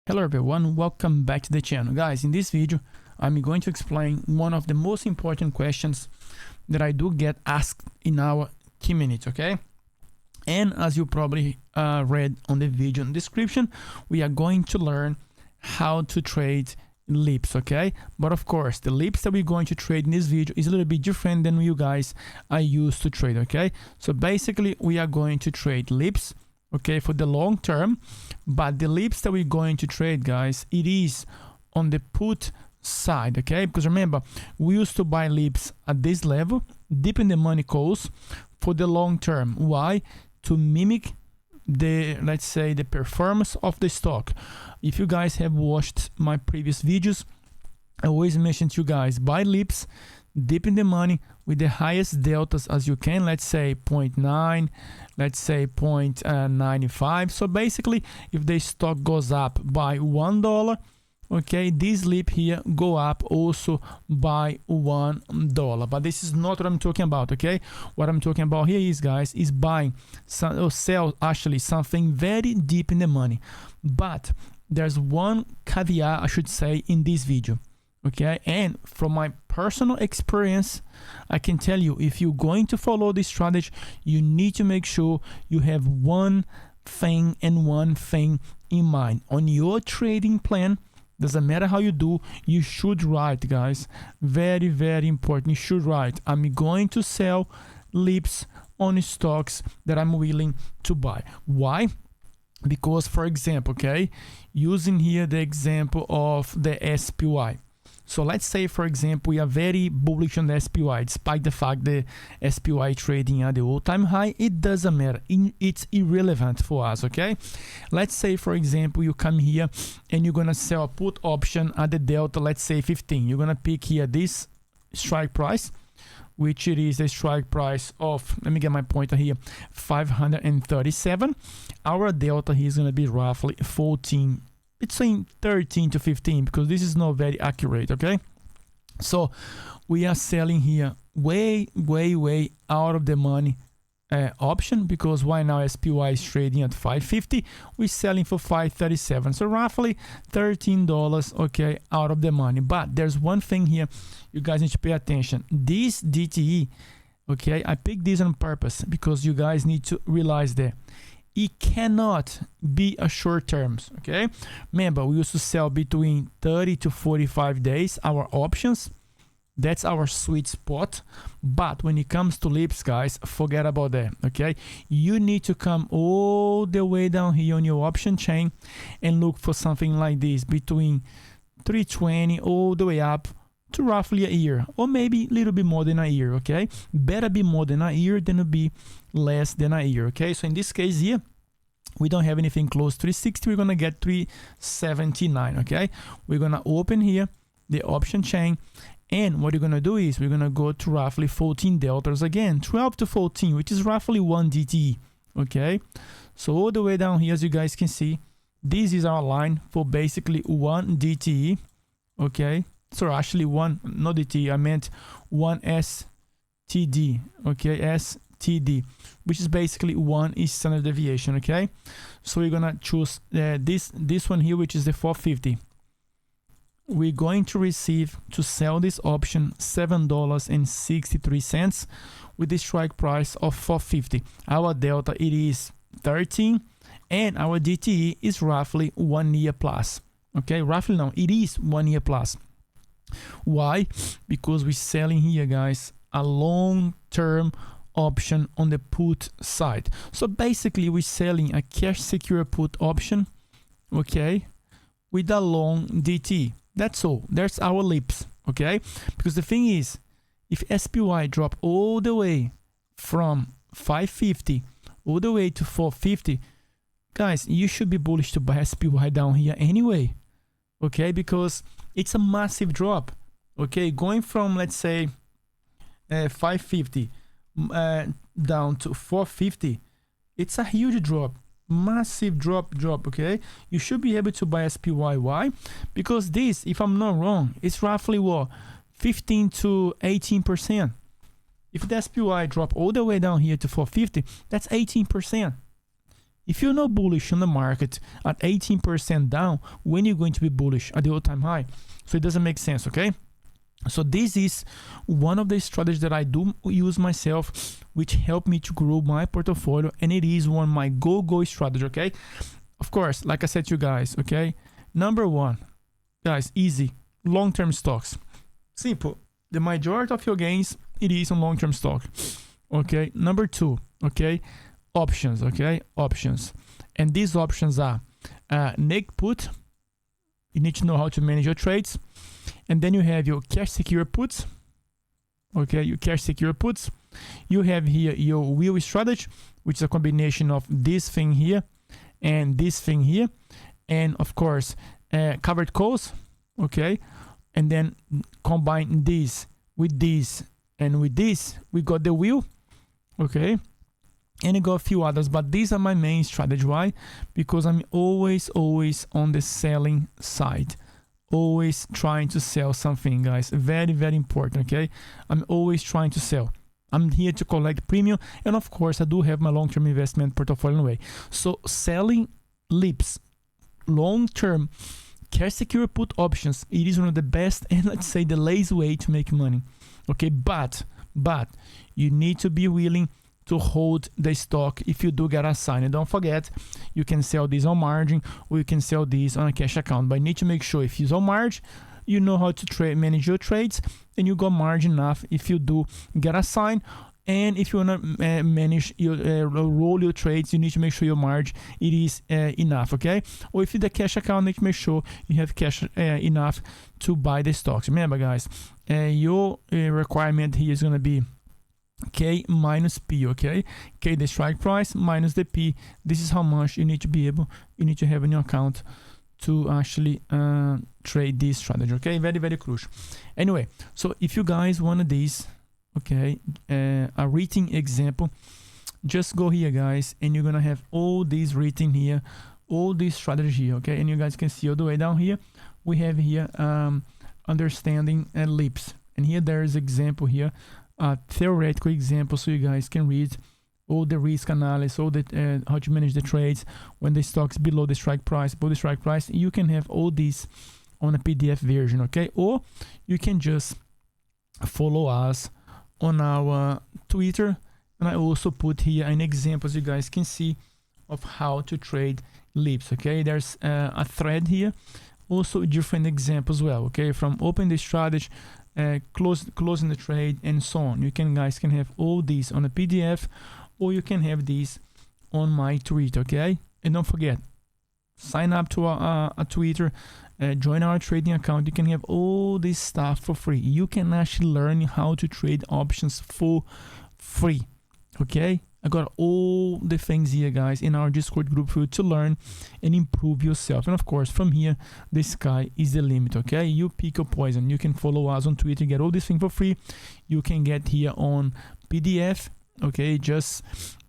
Hello everyone, welcome back to the channel. Guys, in this video I'm going to explain one of the most important questions that I do get asked in our community, okay? And as you probably read on the video description, we are going to learn how to trade lips, okay? But of course, the lips that we're going to trade in this video is a little bit different than you guys are used to trade, okay? So basically, we are going to trade lips, okay, for the long term, but the lips that we're going to trade, guys, it is on the put side, okay? Because remember, we used to buy lips at this level, deep in the money calls for the long term. Why? To mimic the, let's say, the performance of the stock. If you guys have watched my previous videos, I always mention to you guys, buy lips deep in the money with the highest deltas as you can, let's say 0.9, let's say 0.95. So basically, if the stock goes up by $1, okay, this lip here go up also by $1. But this is not what I'm talking about, okay? What I'm talking about here is, guys, is buying some, or sell actually something very deep in the money. But there's one caveat, I should say, in this video, okay? And from my personal experience, I can tell you, if you're going to follow this strategy, you need to make sure you have one thing and one thing in mind on your trading plan. Doesn't matter how you do, you should write, guys. Very, very important. You should write, I'm going to sell lips on stocks that I'm willing to buy. Why? Because, for example, okay, using here the example of the SPY. So let's say, for example, we are very bullish on the SPY, despite the fact the SPY trading at the all-time high. It doesn't matter. It's irrelevant for us, okay? Let's say, for example, you come here and you're going to sell a put option at the delta, let's say 15. You're going to pick here this strike price, which it is a strike price of, let me get my pointer here, 537. Our delta here is going to be roughly 14. It's saying 13 to 15 because this is not very accurate, okay? So we are selling here way out of the money option, because right now SPY is trading at 550, we're selling for 537, so roughly $13, okay, out of the money. But there's one thing here you guys need to pay attention. This DTE, okay, I picked this on purpose because you guys need to realize that it cannot be a short terms, okay? Remember, we used to sell between 30 to 45 days, our options. That's our sweet spot. But when it comes to lips, guys, forget about that, okay? You need to come all the way down here on your option chain and look for something like this, between 320 all the way up to roughly a year, or maybe a little bit more than a year, okay? Better be more than a year than to be less than a year, okay? So in this case here, we don't have anything close to 360, we're gonna get 379, okay? We're gonna open here the option chain, and what you're gonna do is we're gonna go to roughly 14 deltas again, 12 to 14, which is roughly 1 DTE, okay? So all the way down here, as you guys can see, this is our line for basically 1 DTE, okay? So actually one, not DTE, I meant 1 STD, okay, STD, which is basically 1 is standard deviation, okay? So we're gonna choose this one here, which is the 450. We're going to receive, to sell this option, $7.63 with the strike price of 450. Our delta, it is 13, and our DTE is roughly 1 year plus, okay? Roughly now, it is 1 year plus. Why? Because we're selling here, guys, a long-term option on the put side. So basically, we're selling a cash secure put option, okay, with a long DT. That's all. That's our lips, okay? Because the thing is, if SPY drop all the way from 550 all the way to 450, guys, you should be bullish to buy SPY down here anyway, okay? Because it's a massive drop, okay? Going from, let's say, 550 down to 450, it's a huge drop, massive drop, okay? You should be able to buy SPY. Why? Because this, if I'm not wrong, it's roughly what, 15 to 18%. If the SPY drop all the way down here to 450, that's 18%. If you're not bullish on the market at 18% down, when you're going to be bullish at the all-time high? So it doesn't make sense, okay? So this is one of the strategies that I do use myself, which helped me to grow my portfolio, and it is one of my go strategy, okay? Of course, like I said to you guys, okay? Number one, guys, easy, long-term stocks. Simple. The majority of your gains, it is on long-term stock, okay? Number two, okay? Options, okay? Options. And these options are naked put. You need to know how to manage your trades. And then you have your cash secure puts, okay? Your cash secure puts. You have here your wheel strategy, which is a combination of this thing here and this thing here, and of course covered calls, okay? And then combine this with this and with this, we got the wheel, okay? And I got a few others, but these are my main strategy. Why? Because I'm always on the selling side, always trying to sell something, guys. Very important, okay? I'm always trying to sell. I'm here to collect premium, and of course I do have my long-term investment portfolio anyway. So selling LIPs, long-term cash secure put options, it is one of the best and let's say the lazy way to make money, okay? But you need to be willing to hold the stock if you do get assigned. And don't forget, you can sell this on margin or you can sell this on a cash account, but you need to make sure if it's on margin, you know how to manage your trades, and you got margin enough if you do get assigned. And if you want to manage your roll your trades, you need to make sure your margin it is enough, okay? Or if it's the cash account, you need to make sure you have cash enough to buy the stocks. Remember, guys, your requirement here is going to be K minus P, okay? K the strike price minus the P. This is how much you need to have in your account to actually trade this strategy, okay? Very crucial. Anyway, so if you guys want these, okay, a written example, just go here, guys, and you're gonna have all these written here, all these strategy here, okay? And you guys can see all the way down here, we have here understanding LIPs, and here there's example here, theoretical example, so you guys can read all the risk analysis, all the how to manage the trades when the stock's below the strike price, below the strike price. You can have all these on a PDF version, okay? Or you can just follow us on our Twitter, and I also put here an example, as you guys can see, of how to trade LIPs, okay? There's a thread here, also different examples as well, okay? From open the strategy, closing the trade, and so on. You guys can have all these on a PDF, or you can have these on my tweet, okay? And don't forget, sign up to a Twitter, join our trading account. You can have all this stuff for free. You can actually learn how to trade options for free, okay? I got all the things here, guys, in our Discord group for you to learn and improve yourself. And of course, from here, the sky is the limit, okay? You pick your poison. You can follow us on Twitter, get all this thing for free. You can get here on PDF, okay? Just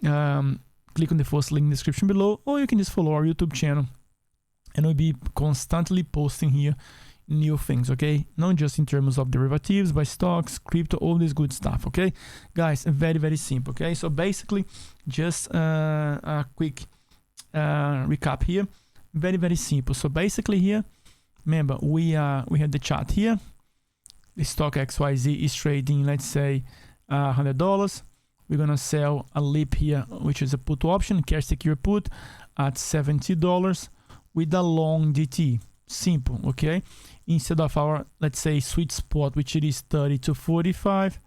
click on the first link in the description below, or you can just follow our YouTube channel, and we'll be constantly posting here new things, okay? Not just in terms of derivatives, but stocks, crypto, all this good stuff, okay? Guys, very simple, okay? So basically, just a quick recap here. Very simple. So basically here, remember, we have the chart here. The stock XYZ is trading, let's say, $100. We're gonna sell a LIP here, which is a put option, cash secure put, at $70 with a long DT. Simple, okay? Instead of our, let's say, sweet spot, which it is 30 to 45,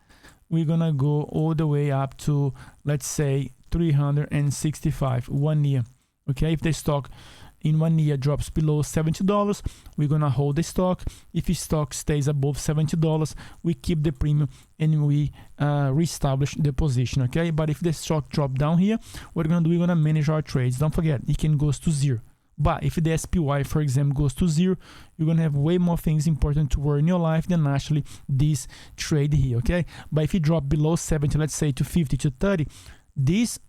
we're gonna go all the way up to, let's say, 365, 1 year, okay? If the stock in 1 year drops below $70, we're gonna hold the stock. If the stock stays above $70, we keep the premium and we reestablish the position, okay? But if the stock drop down here, what we're gonna do, we're gonna manage our trades. Don't forget, it can go to zero. But if the SPY, for example, goes to zero, you're gonna have way more things important to worry in your life than actually this trade here, okay? But if it drop below 70, let's say to 50 to 30, this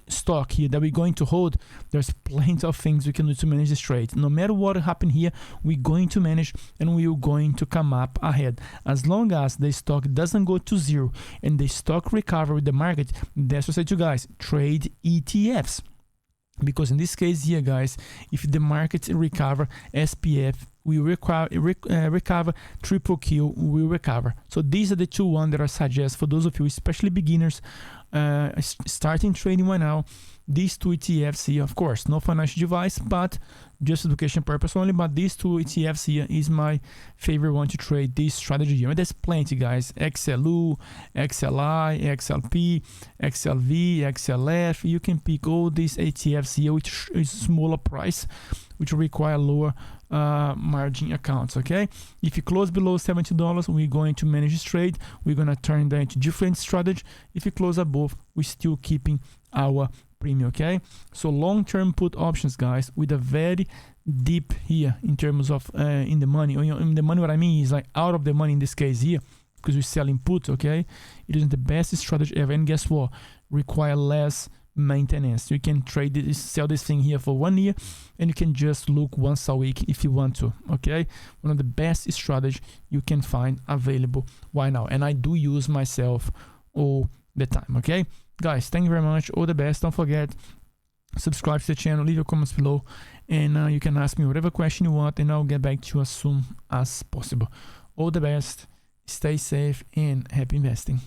stock here that we're going to hold, there's plenty of things we can do to manage this trade. No matter what happen here, we're going to manage and we're going to come up ahead. As long as the stock doesn't go to zero and the stock recover with the market, that's what I say to you guys, trade ETFs. because in this case here, guys, if the market recover, SPF will recover, triple Q will recover. So these are the two ones that I suggest for those of you, especially beginners, starting trading right now. These two ETFs here, of course, no financial advice, but just education purpose only. But these two ETFs here is my favorite one to trade this strategy here. And there's plenty, guys. XLU, XLI, XLP, XLV, XLF. You can pick all these ETFs here, which is smaller price, which require lower margin accounts. Okay, if you close below $70, we're going to manage this trade. We're going to turn that into different strategy. If you close above, we're still keeping our premium. Okay, so long-term put options, guys, with a very deep here in terms of in the money. In the money, what I mean is like out of the money in this case here, because we're selling put. Okay, it is the best strategy ever, and guess what, require less maintenance. You can trade this, sell this thing here for 1 year, and you can just look once a week if you want to. Okay, one of the best strategy you can find available right now, and I do use myself all the time. Okay, guys, thank you very much, all the best. Don't forget, subscribe to the channel, leave your comments below, and you can ask me whatever question you want, and I'll get back to you as soon as possible. All the best, stay safe, and happy investing.